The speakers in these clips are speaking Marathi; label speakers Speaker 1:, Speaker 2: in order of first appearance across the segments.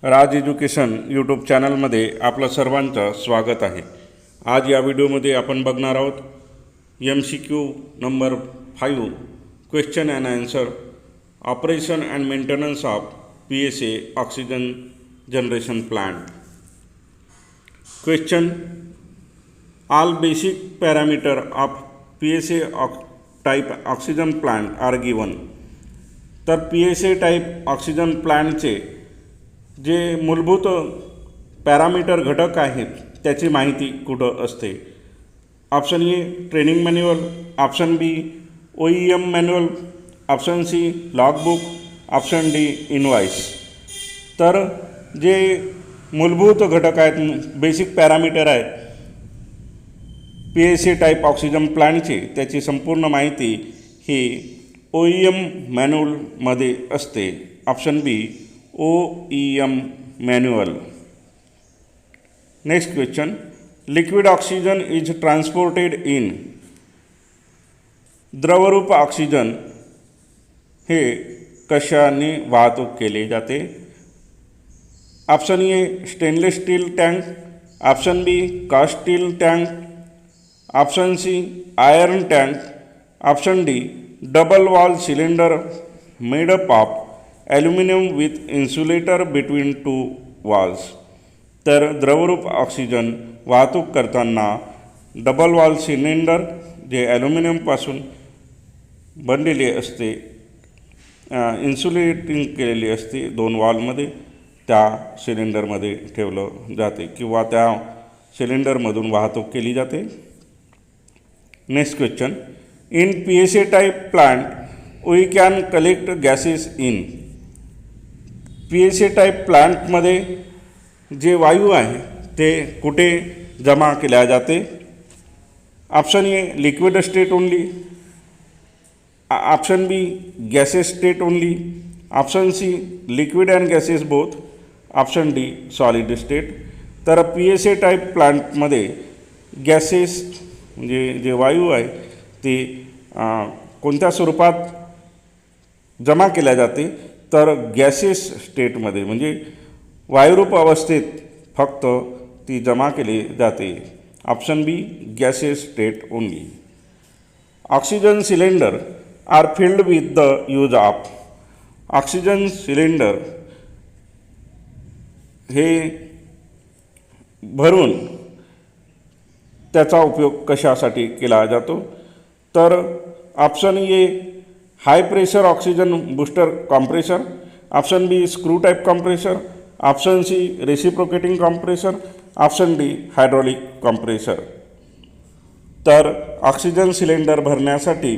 Speaker 1: राज एज्युकेशन यूट्यूब चॅनलमध्ये आपलं सर्वांचं स्वागत आहे. आज या व्हिडिओमध्ये आपण बघणार आहोत MCQ number 5 question and answer operation and maintenance of PSA oxygen generation plant. Question: all basic parameter of PSA type oxygen plant are given. तर PSA टाईप ऑक्सिजन प्लांटचे जे मूलभूत पॅरामीटर घटक आहेत त्याची माहिती कुठं असते? Option A training manual, option B OEM manual, option C logbook, option D invoice. तर जे मूलभूत घटक आहेत, बेसिक पॅरामीटर आहेत PSA टाईप ऑक्सिजन प्लांटचे, त्याची संपूर्ण माहिती ही OEM मॅन्युअलमध्ये असते. Option B OEM manual. Next question: liquid oxygen is transported in. द्रवरूप ऑक्सिजन हे कशाने वाहतूक केले जाते? Option A stainless steel tank, option B cast steel tank, option C iron tank, option D double wall cylinder made up of aluminium with insulator between two walls. तर द्रवरूप ऑक्सिजन वाहतूक करताना डबल वॉल सिलेंडर जे ॲल्युमिनियमपासून बनलेले असते, इन्सुलेटिंग केलेली असते दोन वॉलमध्ये, त्या सिलेंडरमध्ये ठेवलं जाते किंवा त्या सिलेंडरमधून वाहतूक केली जाते. Next question: in PSA type plant we can collect gases in. PSA type प्लांटमध्ये जे वायू आहे ते कुठे जमा केल्या जाते? Option A liquid state only, option B gases state only, option C liquid and gases both, option D solid state. तर PSA टाईप प्लांटमध्ये गॅसेस म्हणजे जे वायू आहे ते कोणत्या स्वरूपात जमा केल्या जाते? तर गॅसेस स्टेटमध्ये, म्हणजे वायुरूप अवस्थेत फक्त ती जमा केली जाते. Option B gases state only. Oxygen cylinder are filled with the use of. Oxygen cylinder हे भरून त्याचा उपयोग कशासाठी केला जातो? तर option A high pressure oxygen booster compressor, option B screw type compressor, option C reciprocating compressor, option D hydraulic compressor. तर ऑक्सिजन सिलेंडर भरण्यासाठी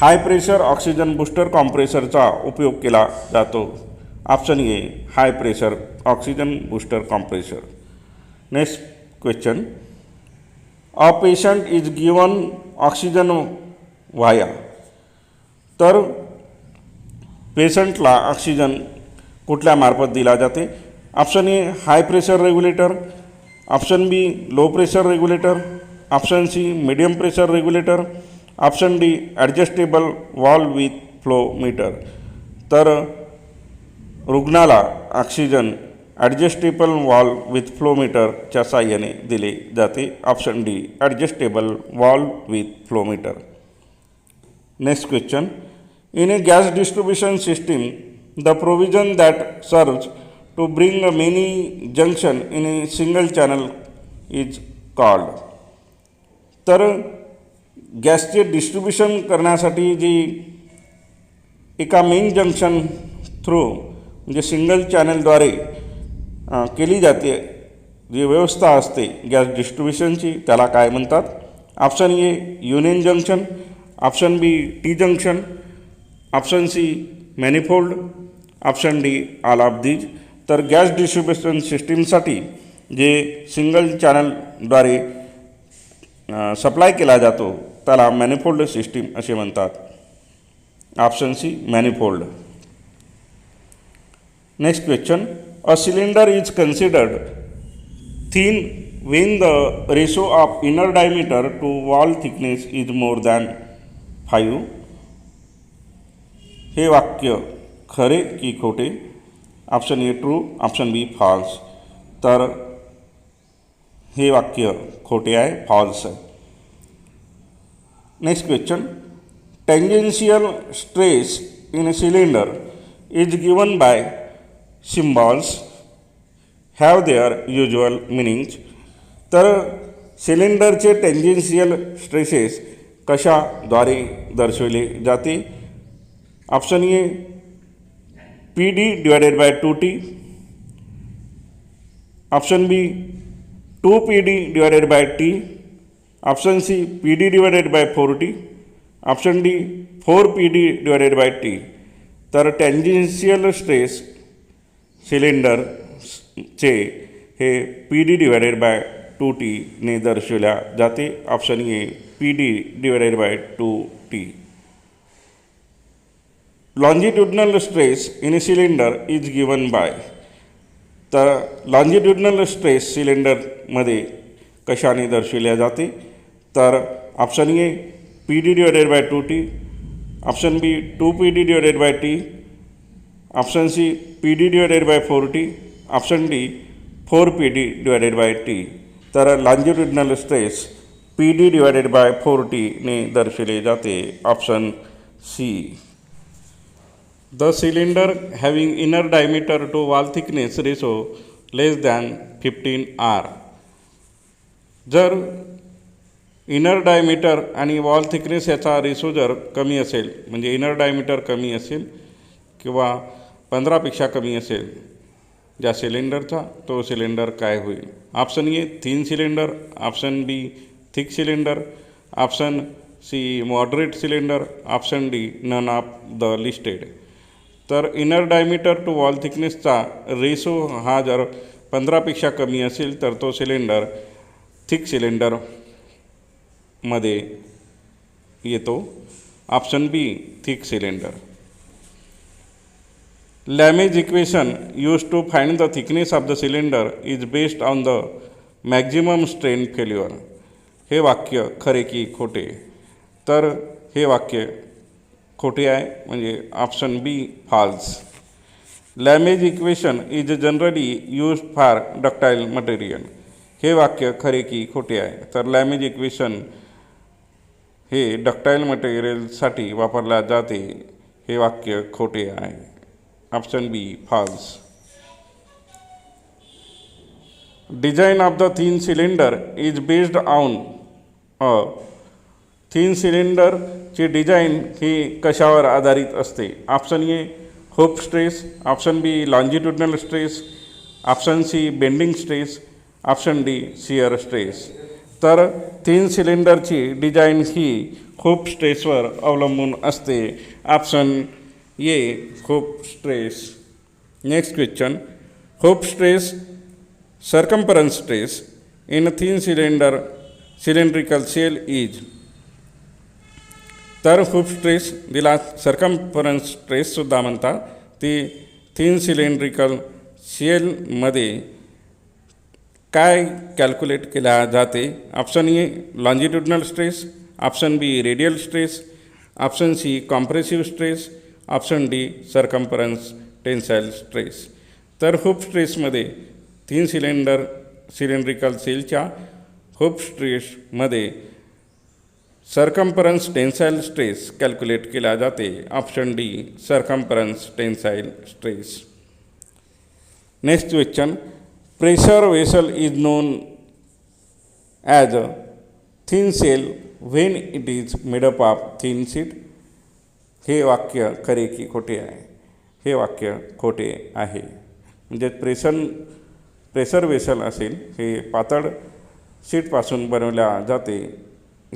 Speaker 1: हाय प्रेशर ऑक्सिजन बूस्टर कॉम्प्रेसरचा उपयोग केला जातो. Option A high pressure oxygen booster compressor. Next question: a patient is given oxygen via. तर पेशंटला ऑक्सिजन कुठल्या मार्फत दिला जाते? Option A high pressure regulator, option B low pressure regulator, option C medium pressure regulator, option D adjustable valve with flow meter. तर रुग्णाला oxygen adjustable valve with flow मीटरच्या साहाय्याने दिले जाते. Option D adjustable valve with flow meter. Next question: in a gas distribution system the provision that serves to bring many junction in a single channel is called. तर गॅसचे डिस्ट्रीब्युशन करण्यासाठी जी एका मेन जंक्शन थ्रू म्हणजे सिंगल चॅनलद्वारे केली जाते जी व्यवस्था असते गॅस डिस्ट्रीब्युशनची, त्याला काय म्हणतात? Option A union junction, option B T junction, option C manifold, option D all of these. तर गॅस डिस्ट्रीब्युशन सिस्टीमसाठी जे सिंगल चॅनलद्वारे सप्लाय केला जातो त्याला मॅनिफोल्ड सिस्टीम असे म्हणतात. Option C manifold. Next question: a cylinder is considered thin when the ratio of inner diameter to wall thickness is more than 5. हे वाक्य खरे की खोटे? Option A true, option B false. तर हे वाक्य खोटे आहे, फॉल्स आहे. Next question. Tangential stress in a cylinder is given by symbols have their usual meanings. तर सिलेंडरचे टेंजेन्शियल स्ट्रेसेस कशाद्वारे दर्शवले जाते? Option A P D divided by 2t, option B 2pd divided by t, option C pd divided by 4t, option D 4pd divided by t. तर टेंजेन्शियल स्ट्रेस सिलेंडरचे हे pd डिवायडेड बाय 2t ने दर्शवल्या जाते. Option A pd divided by 2t. Longitudinal stress in cylinder is given by. तर लॉन्जिट्युडनल स्ट्रेस सिलेंडरमध्ये कशाने दर्शवल्या जाते? तर option A pd divided by 2t, option B 2pd divided by t, option C pd divided by 4t, option D 4pd divided by t. तर longitudinal stress pd divided by 4t ने दर्शवले जाते. Option C. The cylinder having inner diameter to wall thickness ratio less than 15 R. जर इनर डायमीटर आणि वॉल थिकनेस याचा रेशो जर कमी असेल, म्हणजे इनर डायमीटर कमी असेल किंवा 15पेक्षा कमी असेल ज्या सिलेंडरचा, तो सिलेंडर काय होईल? Option A thin cylinder, option B thick cylinder, option C moderate cylinder, option D none of the listed. तर इनर डायमीटर टू वॉल थिकनेसचा रेशो हा जर 15पेक्षा कमी असेल तर तो सिलेंडर थिक सिलेंडरमध्ये येतो. Option B thick cylinder. Lame's equation use to find the thickness of the cylinder is based on the maximum strain failure. हे वाक्य खरे की खोटे? तर हे वाक्य खोटे आहे, म्हणजे option B false. Lame's equation is generally use for ductile material. हे वाक्य खरे की खोटे आहे? तर लॅमेज इक्वेशन हे डक्टाईल मटेरियलसाठी वापरल्या जाते. हे वाक्य खोटे आहे. Option B false. Design of the thin cylinder is based on a. Thin सिलेंडरची डिझाईन ही कशावर आधारित असते? Option A hoop stress, option B longitudinal stress, option C bending stress, option D shear stress. तर थिन सिलेंडरची डिझाईन ही हुप स्ट्रेसवर अवलंबून असते. Option A hoop stress. Next question. Hoop stress circumference stress in thin cylinder cylindrical shell is. तर हुप स्ट्रेस जिला सर्कम्फरन्स स्ट्रेससुद्धा म्हणतात, ती थिन सिलेंड्रिकल सेलमध्ये काय कॅल्क्युलेट केल्या जाते? Option A longitudinal stress, option B radial stress, option C compressive stress, option D circumference tensile stress. तर हुप स्ट्रेसमध्ये थिन सिलेंड्रिकल सेलच्या हुप स्ट्रेसमध्ये सर्कम्फरन्स टेन्साईल स्ट्रेस कॅल्क्युलेट केला जाते. Option D circumference tensile stress. Next question. Pressure vessel is known as a thin shell when it is made up of thin sheet. हे वाक्य खरे की खोटे आहे? हे वाक्य खोटे आहे. म्हणजे प्रेशर वेसल असेल हे पातळ शीटपासून बनवल्या जाते.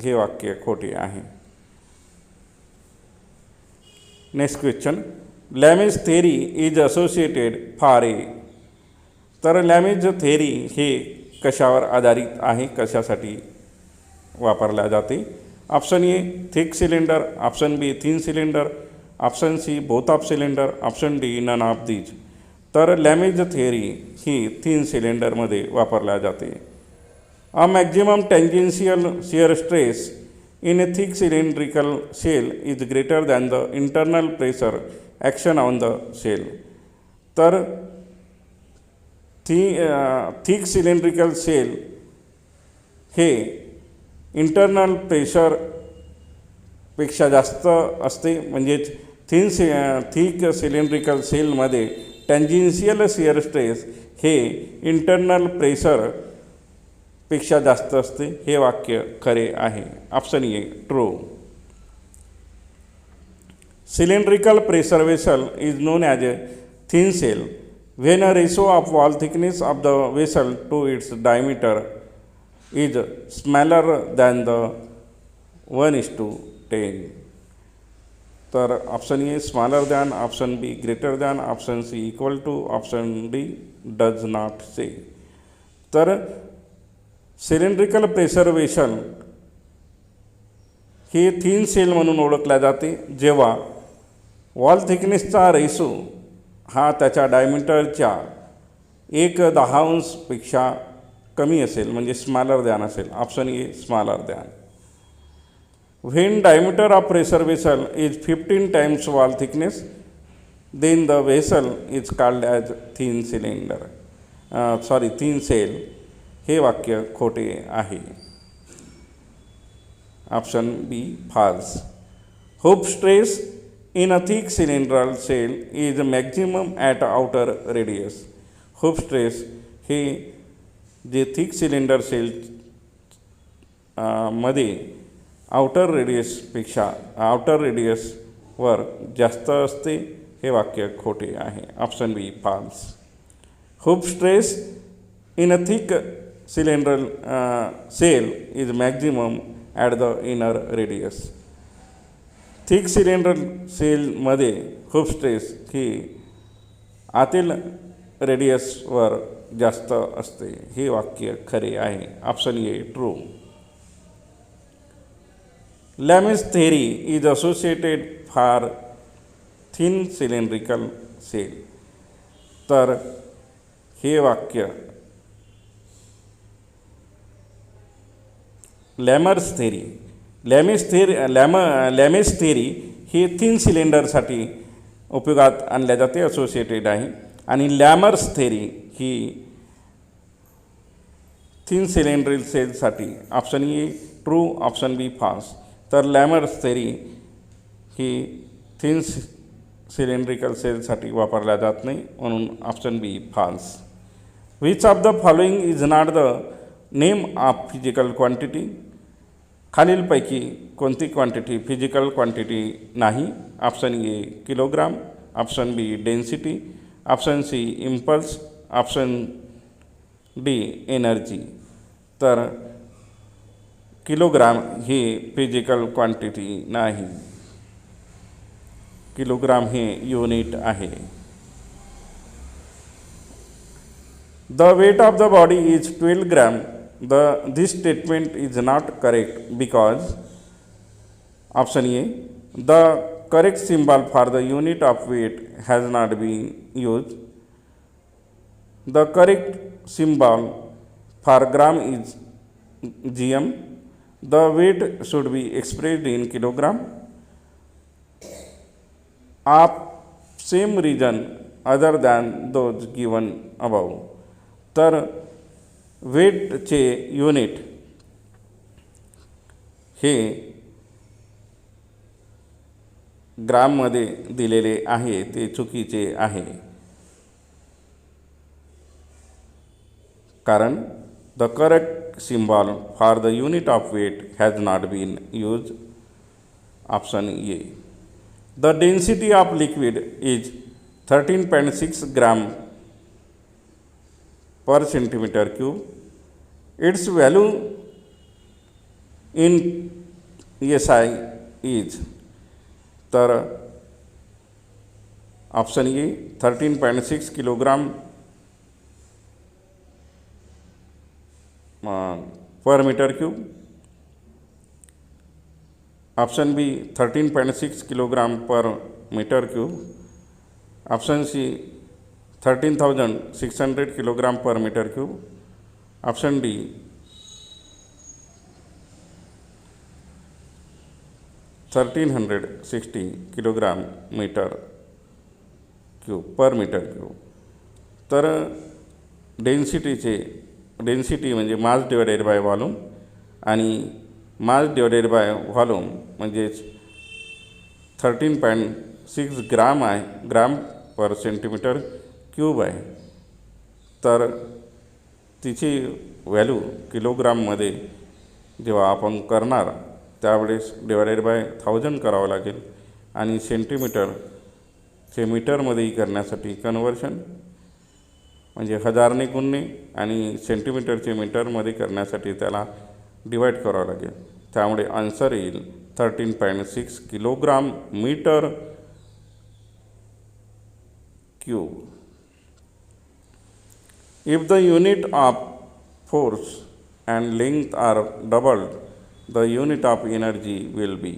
Speaker 1: हे वाक्य खोटे आहे. Next question. Lame's theory is associated for A. तर लॅमेज थेरी हे कशावर आधारित आहे, कशासाठी वापरल्या जाते? Option A thick cylinder, option B thin cylinder, option C both of cylinder, option D none of these. तर लॅमेज थेरी ही थिन सिलेंडरमध्ये वापरल्या जाते. A maximum tangential shear stress in a thick cylindrical shell is greater than the internal pressure action on the shell. तर थिक सिलेंड्रिकल सेल हे इंटरनल प्रेशरपेक्षा जास्त असते, म्हणजेच थिक सिलेंड्रिकल सेलमध्ये टँजेन्शियल शिअर स्ट्रेस हे इंटरनल प्रेशरपेक्षा जास्त असते. हे वाक्य खरे आहे. Option A true. Cylindrical pressure vessel is known as a thin cell when a ratio of wall thickness of the vessel to its diameter is smaller than the 1:10. तर option A smaller than, option B greater than, option C equal to, option D does not say. तर सिलेंड्रिकल प्रेशर वेसल हे थिन सेल म्हणून ओळखल्या जाते जेव्हा वॉल थिकनेसचा रेशो हा त्याच्या डायमीटरच्या 1/10 कमी असेल, म्हणजे स्मॉलर दॅन असेल. Option A smaller than. When diameter of pressure vessel is 15 times wall thickness then the vessel is called as thin thin shell. हे वाक्य खोटे आहे. Option B false. Hoop stress in a thick cylindrical cell is maximum at outer radius. Hoop stress हे जे थिक सिलेंडर सेल मध्ये आउटर रेडियसवर जास्त असते. हे वाक्य खोटे आहे. Option B false. Hoop stress in a thick cylinder shell is maximum at the inner radius. Thick cylinder सेलमध्ये होप स्ट्रेस ही आतील रेडियसवर जास्त असते. हे वाक्य खरे आहे. Option A true. Lame's theory is associated for thin cylindrical shell. तर हे वाक्य लॅमेस थेरी ही थिन सिलेंडरसाठी उपयोगात आणल्या जाते, असोसिएटेड आहे. आणि लॅमर्स थेरी ही थिन सिलेंड्रिकल सेलसाठी. Option A true, option B false. तर लॅमर्स थेरी ही थिन सिलेंड्रिकल सेलसाठी वापरल्या जात नाही, म्हणून option B false. Which of the following is not the name of physical quantity. खालीलपैकी कोणती क्वांटिटी फिजिकल क्वांटिटी नाही. Option A kilogram, option B density, option C impulse, option D energy. तर किलोग्राम ही फिजिकल क्वांटिटी नाही. किलोग्राम हे युनिट आहे. The weight of the body is 12 gram. This statement is not correct because option A, the correct symbol for the unit of weight has not been used. The correct symbol for gram is gm. The weight should be expressed in kilogram. Of same reason other than those given above. तर वेटचे युनिट हे ग्राममध्ये दिलेले आहे ते चुकीचे आहे. कारण the correct symbol for the unit of weight has not been use. Option A. The density of liquid is 13.6 gram per centimeter cube. Its value in SI is. तर option A 13.6 kilogram per metre cube. Option B 13.6 kilogram per metre cube. Option C 13,600 kilogram per metre cube. Option D 1360 kilogram metre cube per metre cube. तर डेन्सिटी म्हणजे मास डिवायडेड बाय व्हॉल्यूम आणि मास डिवायडेड बाय व्हॉल्यूम म्हणजेच 13.6 ग्राम आहे, ग्राम पर सेंटीमीटर क्यूब आहे. तर तिची व्हॅल्यू किलोग्राममध्ये जेव्हा आपण करणार त्यावेळेस डिवायडेड बाय 1000 करावं लागेल आणि सेंटीमीटरचे मीटरमध्येही करण्यासाठी कन्व्हर्शन म्हणजे हजारने गुणणे आणि सेंटीमीटरचे मीटरमध्ये करण्यासाठी त्याला डिवाईड करावं लागेल. त्यामुळे आन्सर येईल 13.6 kilogram metre cube. If the unit of force and length are doubled, the unit of energy will be.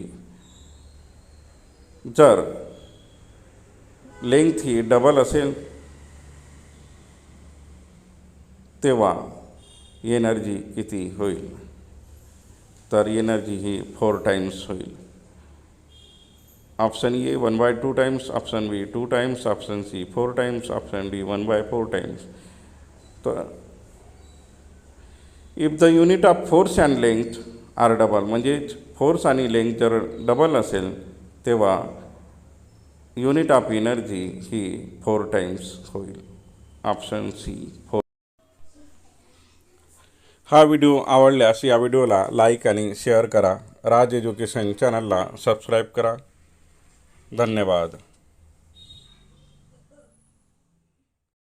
Speaker 1: जर लेंथ ही डबल असेल तेव्हा एनर्जी किती होईल? तर एनर्जी ही 4 टाइम्स होईल. Option A 1/2 times, option B 2 times, option C 4 times, option D 1/4 times. तर if the unit of force and length are double म्हणजे फोर्स आणि लेंथ जर डबल असेल तेव्हा युनिट ऑफ एनर्जी ही 4 टाइम्स होईल. Option C 4. हा व्हिडिओ आवडल्यास या व्हिडिओला लाईक आणि शेअर करा. राज एज्युकेशन चॅनलला सबस्क्राईब करा. धन्यवाद.